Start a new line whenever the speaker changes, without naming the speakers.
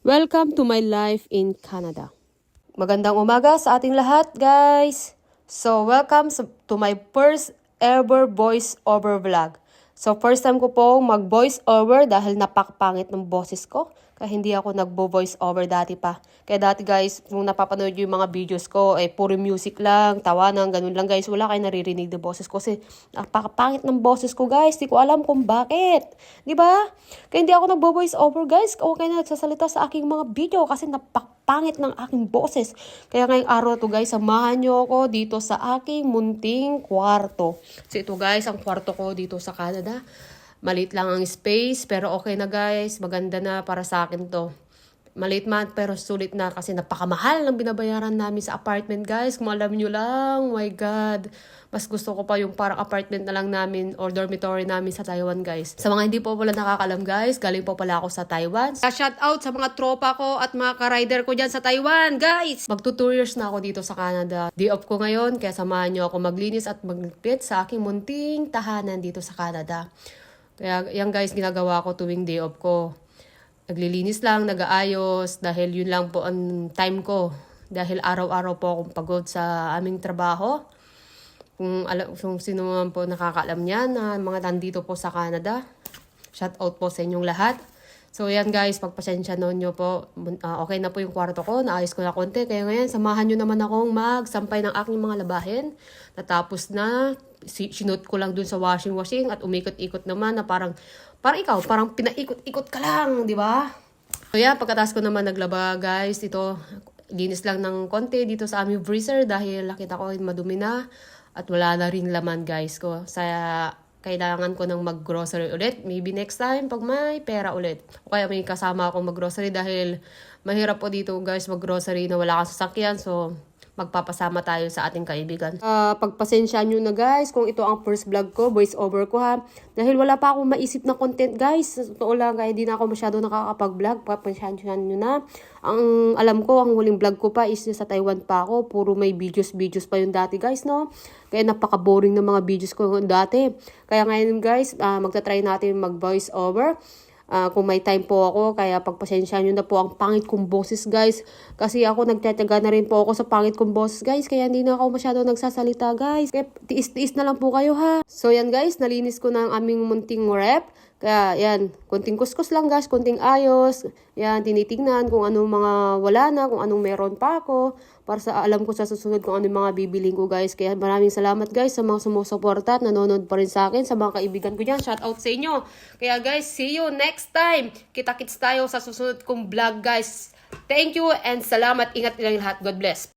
Welcome to my life in Canada. Magandang umaga sa ating lahat, guys. So, welcome to my first ever voice over vlog. So, first time ko pong mag-voice over dahil napakapangit ng boses ko. Kaya hindi ako nagbo-voice over dati pa. Kaya dati, guys, kung napapanood yung mga videos ko, puro music lang, tawanan, ganun lang, guys. Wala kayo naririnig ng boses ko kasi napakapangit ng boses ko, guys. Di ko alam kung bakit. Di ba? Kaya hindi ako nagbo-voice over, guys. Okay na nagsasalita sa aking mga video kasi napakapangit ng aking boses. Kaya ngayong araw to, guys, samahan nyo ako dito sa aking munting kwarto. So ito, guys, ang kwarto ko dito sa Canada. Maliit lang ang space, pero okay na, guys. Maganda na para sa akin to. Maliit man, pero sulit na kasi napakamahal ng binabayaran namin sa apartment, guys. Kung alam nyo lang, oh my God. Mas gusto ko pa yung parang apartment na lang namin or dormitory namin sa Taiwan, guys. Sa mga hindi po pala nakakalam, guys, galing po pala ako sa Taiwan. Shout out sa mga tropa ko at mga ka-rider ko dyan sa Taiwan, guys! Magto 2 years na ako dito sa Canada. Day off ko ngayon, kaya samahan nyo ako maglinis at magligpit sa aking munting tahanan dito sa Canada. Kaya yan, guys, ginagawa ko tuwing day off ko. Naglilinis lang, nag-aayos, dahil yun lang po ang time ko. Dahil araw-araw po akong pagod sa aming trabaho. Kung sino man po nakakaalam niyan, na mga nandito po sa Canada, shout out po sa inyong lahat. So yan, guys, pagpasensya nyo po. Okay na po yung kwarto ko, naayos ko na konti. Kaya ngayon, samahan nyo naman akong magsampay ng aking mga labahin. Natapos na, sinot ko lang dun sa washing at umikot-ikot naman na parang ikaw, parang pinaikot-ikot ka lang, di ba? So yan, pagkatapos ko naman naglaba, guys, ito, linis lang ng konti dito sa aming freezer dahil nakita ko madumi na at wala na rin laman, guys, ko. Kailangan ko nang mag-grocery ulit. Maybe next time pag may pera ulit. O kaya may kasama akong mag-grocery dahil mahirap po dito, guys, mag-grocery na wala kang sasakyan. So, magpapasama tayo sa ating kaibigan. Pagpasensya nyo na, guys, kung ito ang first vlog ko, voice over ko, ha. Dahil wala pa akong maisip na content, guys. Totoo lang, kaya di na ako masyado nakakapag-vlog. Pagpasensya nyo na. Ang alam ko, ang huling vlog ko pa is sa Taiwan pa ako. Puro may videos pa yung dati, guys, no? Kaya napaka-boring ng mga videos ko dati. Kaya ngayon, guys, magta-try natin mag-voice over. Kung may time po ako, kaya pagpasensya nyo na po ang pangit kong boses, guys. Kasi ako nagtataga na rin po ako sa pangit kong boses, guys. Kaya hindi na ako masyado nagsasalita, guys. Kaya tiis-tiis na lang po kayo, ha. So yan, guys, nalinis ko na ang aming munting rep. Kaya yan, konting kuskus lang, guys, konting ayos. Yan, tinitingnan kung anong mga wala na, kung anong meron pa ako. Para sa alam ko sa susunod kung anong mga bibiling ko, guys. Kaya maraming salamat, guys, sa mga sumusuporta at nanonood pa rin sa akin, sa mga kaibigan ko dyan. Shout out sa inyo. Kaya, guys, see you next time. Kita-kits tayo sa susunod kong vlog, guys. Thank you and salamat. Ingat nilang lahat. God bless.